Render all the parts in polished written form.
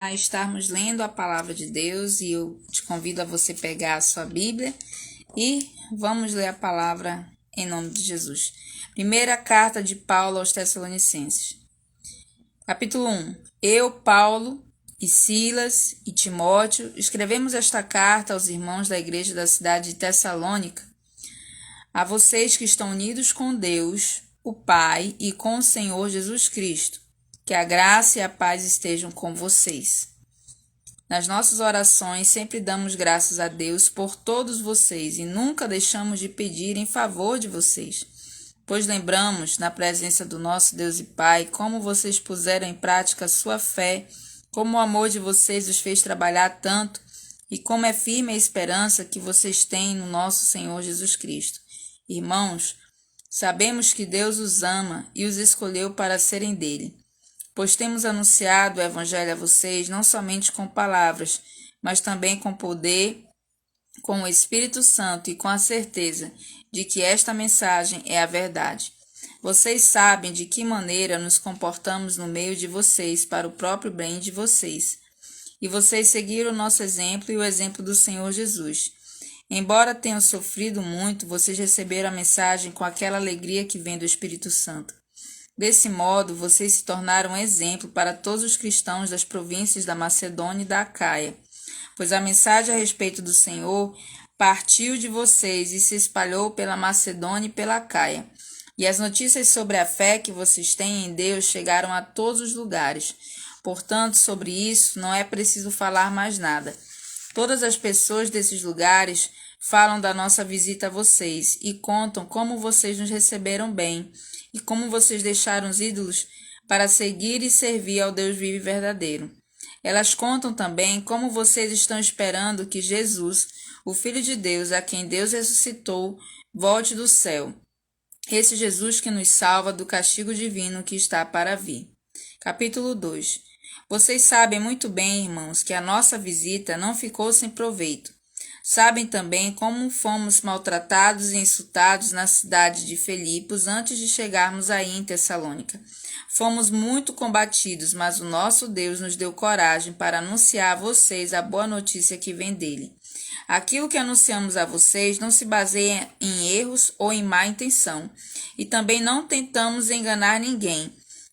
a estarmos lendo a palavra de Deus e eu te convido a você pegar a sua Bíblia e vamos ler a palavra em nome de Jesus. Primeira carta de Paulo aos Tessalonicenses. Capítulo 1. Eu, Paulo e Silas e Timóteo escrevemos esta carta aos irmãos da igreja da cidade de Tessalônica, a vocês que estão unidos com Deus, o Pai, e com o Senhor Jesus Cristo. Que a graça e a paz estejam com vocês. Nas nossas orações, sempre damos graças a Deus por todos vocês e nunca deixamos de pedir em favor de vocês, pois lembramos, na presença do nosso Deus e Pai, como vocês puseram em prática a sua fé, como o amor de vocês os fez trabalhar tanto e como é firme a esperança que vocês têm no nosso Senhor Jesus Cristo. Irmãos, sabemos que Deus os ama e os escolheu para serem dele, pois temos anunciado o Evangelho a vocês não somente com palavras, mas também com poder, com o Espírito Santo e com a certeza de que esta mensagem é a verdade. Vocês sabem de que maneira nos comportamos no meio de vocês para o próprio bem de vocês. E vocês seguiram o nosso exemplo e o exemplo do Senhor Jesus. Embora tenham sofrido muito, vocês receberam a mensagem com aquela alegria que vem do Espírito Santo. Desse modo, vocês se tornaram um exemplo para todos os cristãos das províncias da Macedônia e da Acaia, pois a mensagem a respeito do Senhor partiu de vocês e se espalhou pela Macedônia e pela Acaia. E as notícias sobre a fé que vocês têm em Deus chegaram a todos os lugares. Portanto, sobre isso não é preciso falar mais nada. Todas as pessoas desses lugares falam da nossa visita a vocês e contam como vocês nos receberam bem e como vocês deixaram os ídolos para seguir e servir ao Deus vivo e verdadeiro. Elas contam também como vocês estão esperando que Jesus, o Filho de Deus, a quem Deus ressuscitou, volte do céu. Esse Jesus que nos salva do castigo divino que está para vir. Capítulo 2. Vocês sabem muito bem, irmãos, que a nossa visita não ficou sem proveito. Sabem também como fomos maltratados e insultados na cidade de Filipos antes de chegarmos aí em Tessalônica. Fomos muito combatidos, mas o nosso Deus nos deu coragem para anunciar a vocês a boa notícia que vem dele. Aquilo que anunciamos a vocês não se baseia em erros ou em má intenção, e também não tentamos enganar ninguém.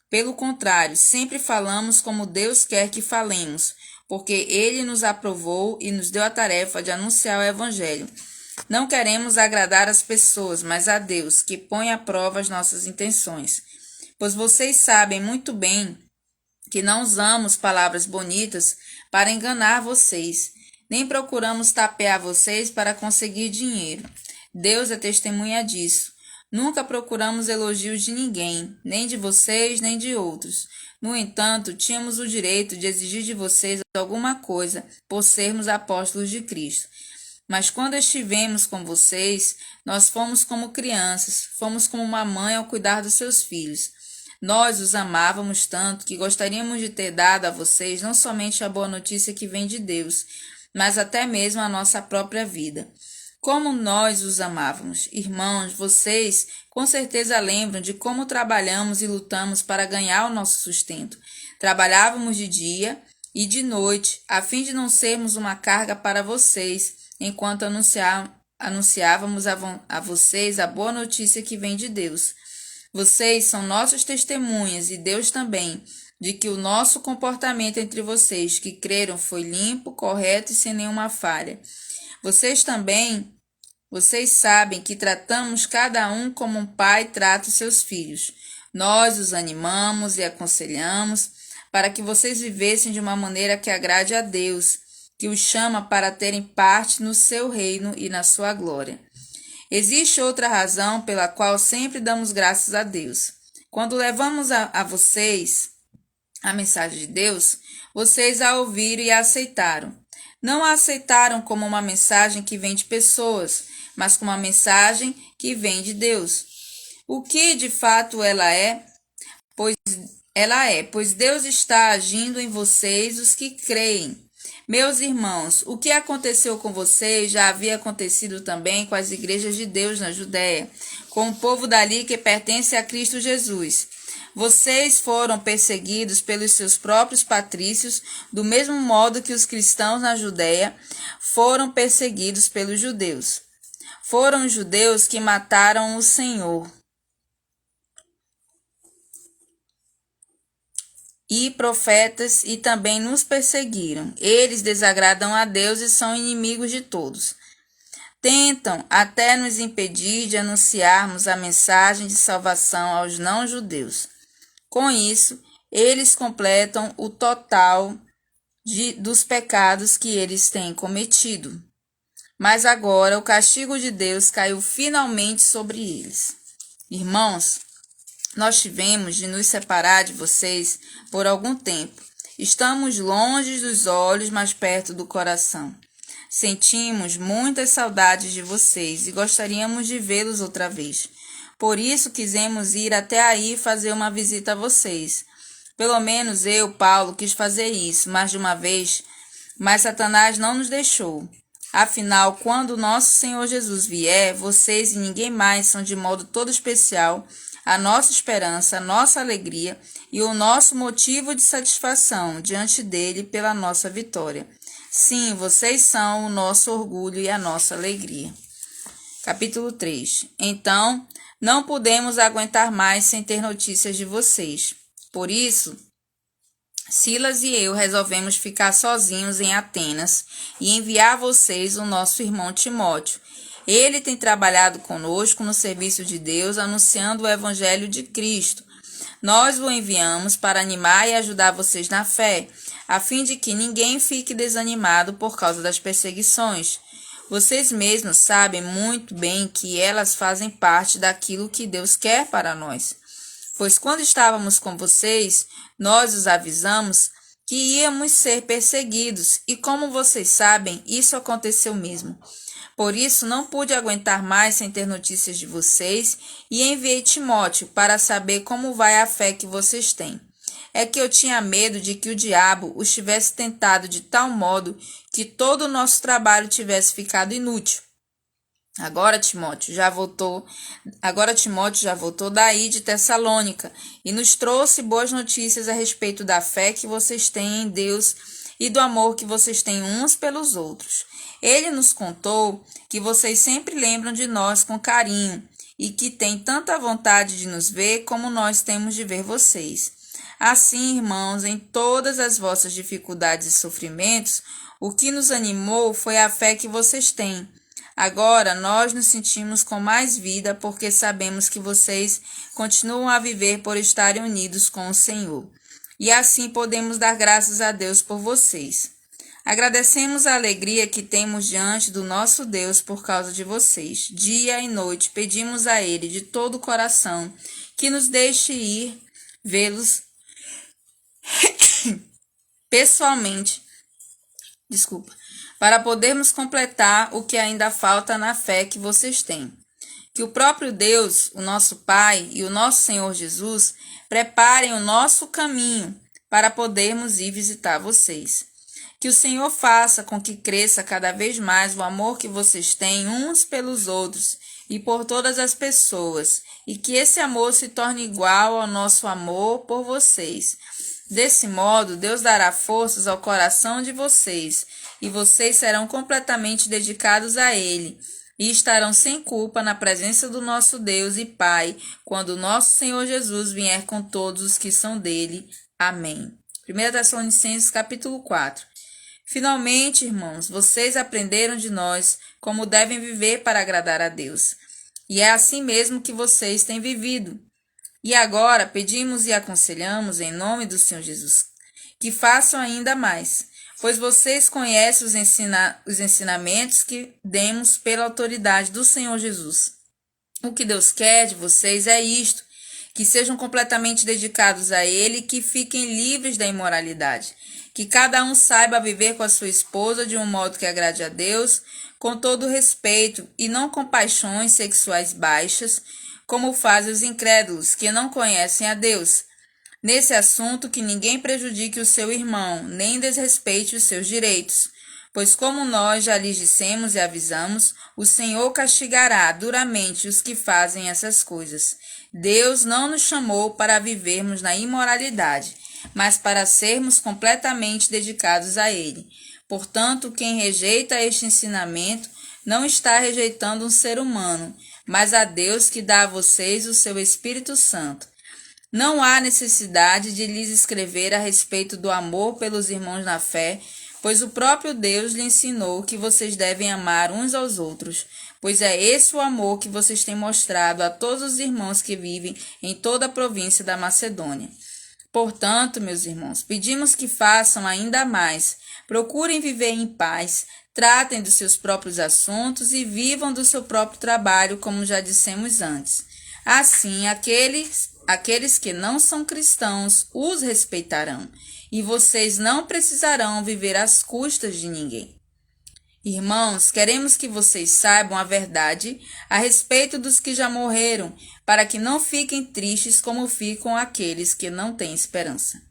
Pelo contrário, sempre falamos como Deus quer que falemos, porque Ele nos aprovou e nos deu a tarefa de anunciar o Evangelho. Não queremos agradar as pessoas, mas a Deus, que põe à prova as nossas intenções. Pois vocês sabem muito bem que não usamos palavras bonitas para enganar vocês, nem procuramos tapear vocês para conseguir dinheiro. Deus é testemunha disso. Nunca procuramos elogios de ninguém, nem de vocês, nem de outros. No entanto, tínhamos o direito de exigir de vocês alguma coisa, por sermos apóstolos de Cristo. Mas quando estivemos com vocês, nós fomos como crianças, fomos como uma mãe ao cuidar dos seus filhos. Nós os amávamos tanto que gostaríamos de ter dado a vocês não somente a boa notícia que vem de Deus, mas até mesmo a nossa própria vida. Como nós os amávamos. Irmãos, vocês com certeza lembram de como trabalhamos e lutamos para ganhar o nosso sustento. Trabalhávamos de dia e de noite, a fim de não sermos uma carga para vocês, enquanto anunciávamos a vocês a boa notícia que vem de Deus. Vocês são nossas testemunhas e Deus também, de que o nosso comportamento entre vocês que creram foi limpo, correto e sem nenhuma falha. Vocês sabem que tratamos cada um como um pai trata os seus filhos. Nós os animamos e aconselhamos para que vocês vivessem de uma maneira que agrade a Deus, que os chama para terem parte no seu reino e na sua glória. Existe outra razão pela qual sempre damos graças a Deus. Quando levamos a vocês a mensagem de Deus, vocês a ouviram e a aceitaram. Não a aceitaram como uma mensagem que vem de pessoas, mas como uma mensagem que vem de Deus. O que de fato ela é? Pois Deus está agindo em vocês, os que creem. Meus irmãos, o que aconteceu com vocês já havia acontecido também com as igrejas de Deus na Judéia, com o povo dali que pertence a Cristo Jesus. Vocês foram perseguidos pelos seus próprios patrícios, do mesmo modo que os cristãos na Judéia foram perseguidos pelos judeus. Foram os judeus que mataram o Senhor e profetas e também nos perseguiram. Eles desagradam a Deus e são inimigos de todos. Tentam até nos impedir de anunciarmos a mensagem de salvação aos não-judeus. Com isso, eles completam o total dos pecados que eles têm cometido. Mas agora o castigo de Deus caiu finalmente sobre eles. Irmãos, nós tivemos de nos separar de vocês por algum tempo. Estamos longe dos olhos, mas perto do coração. Sentimos muitas saudades de vocês e gostaríamos de vê-los outra vez. Por isso quisemos ir até aí fazer uma visita a vocês. Pelo menos eu, Paulo, quis fazer isso mais de uma vez, mas Satanás não nos deixou. Afinal, quando o nosso Senhor Jesus vier, vocês e ninguém mais são de modo todo especial a nossa esperança, a nossa alegria e o nosso motivo de satisfação diante dele pela nossa vitória. Sim, vocês são o nosso orgulho e a nossa alegria. Capítulo 3. Então, não podemos aguentar mais sem ter notícias de vocês. Por isso, Silas e eu resolvemos ficar sozinhos em Atenas e enviar a vocês o nosso irmão Timóteo. Ele tem trabalhado conosco no serviço de Deus, anunciando o Evangelho de Cristo. Nós o enviamos para animar e ajudar vocês na fé, a fim de que ninguém fique desanimado por causa das perseguições. Vocês mesmos sabem muito bem que elas fazem parte daquilo que Deus quer para nós. Pois quando estávamos com vocês, nós os avisamos que íamos ser perseguidos, e como vocês sabem, isso aconteceu mesmo. Por isso, não pude aguentar mais sem ter notícias de vocês e enviei Timóteo para saber como vai a fé que vocês têm. É que eu tinha medo de que o diabo os tivesse tentado de tal modo que todo o nosso trabalho tivesse ficado inútil. Agora Timóteo já voltou daí de Tessalônica e nos trouxe boas notícias a respeito da fé que vocês têm em Deus e do amor que vocês têm uns pelos outros. Ele nos contou que vocês sempre lembram de nós com carinho e que têm tanta vontade de nos ver como nós temos de ver vocês. Assim, irmãos, em todas as vossas dificuldades e sofrimentos, o que nos animou foi a fé que vocês têm. Agora, nós nos sentimos com mais vida porque sabemos que vocês continuam a viver por estarem unidos com o Senhor. E assim podemos dar graças a Deus por vocês. Agradecemos a alegria que temos diante do nosso Deus por causa de vocês. Dia e noite pedimos a Ele de todo o coração que nos deixe ir vê-los pessoalmente, para podermos completar o que ainda falta na fé que vocês têm. Que o próprio Deus, o nosso Pai e o nosso Senhor Jesus preparem o nosso caminho para podermos ir visitar vocês. Que o Senhor faça com que cresça cada vez mais o amor que vocês têm uns pelos outros e por todas as pessoas, e que esse amor se torne igual ao nosso amor por vocês. Desse modo, Deus dará forças ao coração de vocês, e vocês serão completamente dedicados a Ele, e estarão sem culpa na presença do nosso Deus e Pai, quando o nosso Senhor Jesus vier com todos os que são dele. Amém. 1 Tessalonicenses capítulo 4. Finalmente, irmãos, vocês aprenderam de nós como devem viver para agradar a Deus. E é assim mesmo que vocês têm vivido. E agora pedimos e aconselhamos, em nome do Senhor Jesus, que façam ainda mais, pois vocês conhecem os ensinamentos que demos pela autoridade do Senhor Jesus. O que Deus quer de vocês é isto, que sejam completamente dedicados a Ele e que fiquem livres da imoralidade. Que cada um saiba viver com a sua esposa de um modo que agrade a Deus, com todo respeito e não com paixões sexuais baixas, como fazem os incrédulos, que não conhecem a Deus. Nesse assunto, que ninguém prejudique o seu irmão, nem desrespeite os seus direitos. Pois como nós já lhes dissemos e avisamos, o Senhor castigará duramente os que fazem essas coisas. Deus não nos chamou para vivermos na imoralidade, mas para sermos completamente dedicados a Ele. Portanto, quem rejeita este ensinamento não está rejeitando um ser humano, mas a Deus que dá a vocês o seu Espírito Santo. Não há necessidade de lhes escrever a respeito do amor pelos irmãos na fé, pois o próprio Deus lhe ensinou que vocês devem amar uns aos outros, pois é esse o amor que vocês têm mostrado a todos os irmãos que vivem em toda a província da Macedônia. Portanto, meus irmãos, pedimos que façam ainda mais. Procurem viver em paz, tratem dos seus próprios assuntos e vivam do seu próprio trabalho, como já dissemos antes. Assim, aqueles que não são cristãos os respeitarão, e vocês não precisarão viver às custas de ninguém. Irmãos, queremos que vocês saibam a verdade a respeito dos que já morreram, para que não fiquem tristes como ficam aqueles que não têm esperança.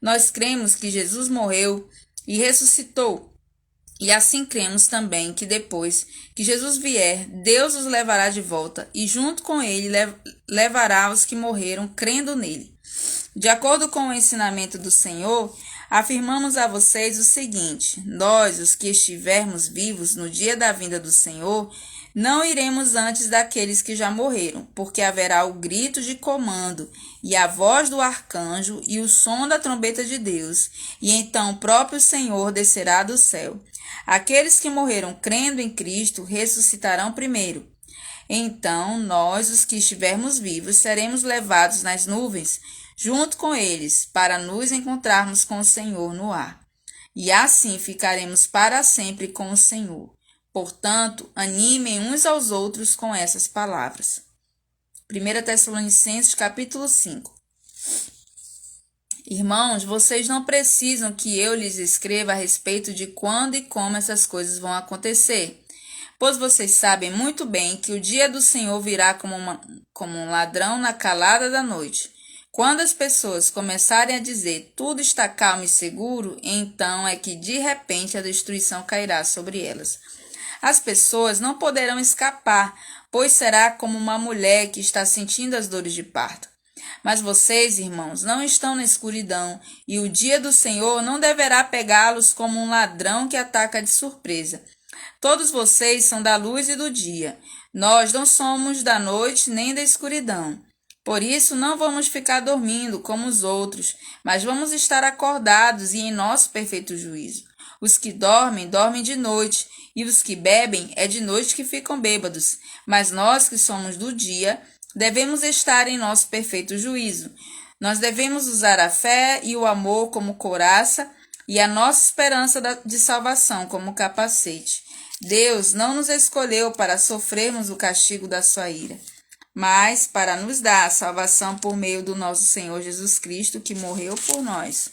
Nós cremos que Jesus morreu e ressuscitou, e assim cremos também que depois que Jesus vier, Deus os levará de volta e junto com ele levará os que morreram crendo nele. De acordo com o ensinamento do Senhor, afirmamos a vocês o seguinte: nós, os que estivermos vivos no dia da vinda do Senhor, não iremos antes daqueles que já morreram, porque haverá o grito de comando, e a voz do arcanjo, e o som da trombeta de Deus, e então o próprio Senhor descerá do céu. Aqueles que morreram crendo em Cristo ressuscitarão primeiro. Então, nós, os que estivermos vivos, seremos levados nas nuvens, junto com eles, para nos encontrarmos com o Senhor no ar. E assim ficaremos para sempre com o Senhor. Portanto, animem uns aos outros com essas palavras. 1 Tessalonicenses capítulo 5. Irmãos, vocês não precisam que eu lhes escreva a respeito de quando e como essas coisas vão acontecer, pois vocês sabem muito bem que o dia do Senhor virá como um ladrão na calada da noite. Quando as pessoas começarem a dizer tudo está calmo e seguro, então é que de repente a destruição cairá sobre elas. As pessoas não poderão escapar, pois será como uma mulher que está sentindo as dores de parto. Mas vocês, irmãos, não estão na escuridão, e o dia do Senhor não deverá pegá-los como um ladrão que ataca de surpresa. Todos vocês são da luz e do dia. Nós não somos da noite nem da escuridão. Por isso, não vamos ficar dormindo como os outros, mas vamos estar acordados e em nosso perfeito juízo. Os que dormem, dormem de noite, e os que bebem, é de noite que ficam bêbados. Mas nós que somos do dia, devemos estar em nosso perfeito juízo. Nós devemos usar a fé e o amor como couraça e a nossa esperança de salvação como capacete. Deus não nos escolheu para sofrermos o castigo da sua ira, mas para nos dar a salvação por meio do nosso Senhor Jesus Cristo, que morreu por nós,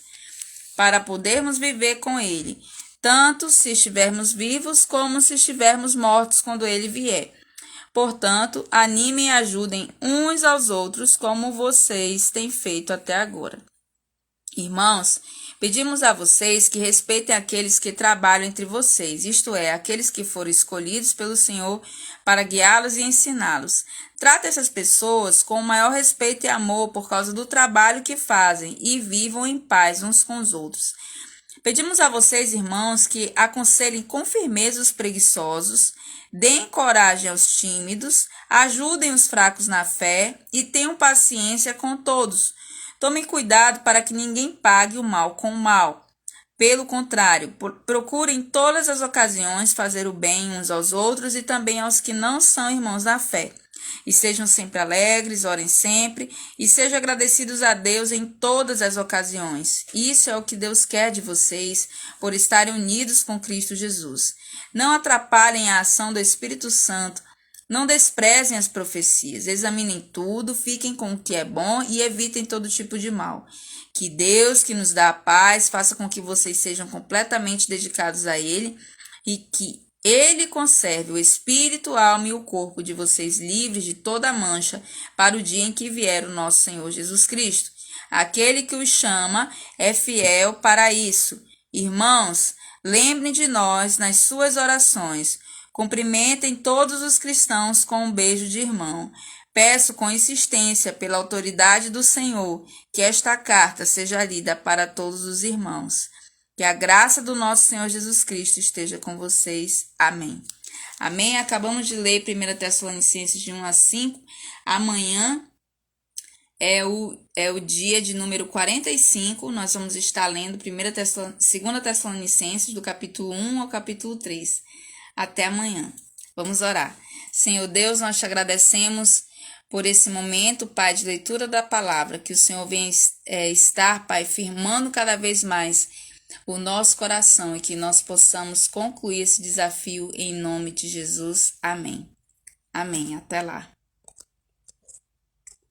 para podermos viver com Ele, tanto se estivermos vivos como se estivermos mortos quando Ele vier. Portanto, animem e ajudem uns aos outros como vocês têm feito até agora. Irmãos, pedimos a vocês que respeitem aqueles que trabalham entre vocês, isto é, aqueles que foram escolhidos pelo Senhor para guiá-los e ensiná-los. Trate essas pessoas com o maior respeito e amor por causa do trabalho que fazem e vivam em paz uns com os outros. Pedimos a vocês, irmãos, que aconselhem com firmeza os preguiçosos, deem coragem aos tímidos, ajudem os fracos na fé e tenham paciência com todos. Tomem cuidado para que ninguém pague o mal com o mal. Pelo contrário, procurem em todas as ocasiões fazer o bem uns aos outros e também aos que não são irmãos na fé. E sejam sempre alegres, orem sempre e sejam agradecidos a Deus em todas as ocasiões. Isso é o que Deus quer de vocês por estarem unidos com Cristo Jesus. Não atrapalhem a ação do Espírito Santo. Não desprezem as profecias, examinem tudo, fiquem com o que é bom e evitem todo tipo de mal. Que Deus, que nos dá a paz, faça com que vocês sejam completamente dedicados a Ele e que Ele conserve o espírito, a alma e o corpo de vocês livres de toda mancha para o dia em que vier o nosso Senhor Jesus Cristo. Aquele que os chama é fiel para isso. Irmãos, lembrem de nós nas suas orações. Cumprimentem todos os cristãos com um beijo de irmão. Peço com insistência, pela autoridade do Senhor, que esta carta seja lida para todos os irmãos. Que a graça do nosso Senhor Jesus Cristo esteja com vocês. Amém. Amém. Acabamos de ler 1 Tessalonicenses de 1 a 5. Amanhã é o dia de número 45. Nós vamos estar lendo 2 Tessalonicenses, do capítulo 1 ao capítulo 3. Até amanhã. Vamos orar. Senhor Deus, nós te agradecemos por esse momento, Pai, de leitura da palavra. Que o Senhor venha estar, Pai, firmando cada vez mais o nosso coração e que nós possamos concluir esse desafio em nome de Jesus. Amém. Amém. Até lá.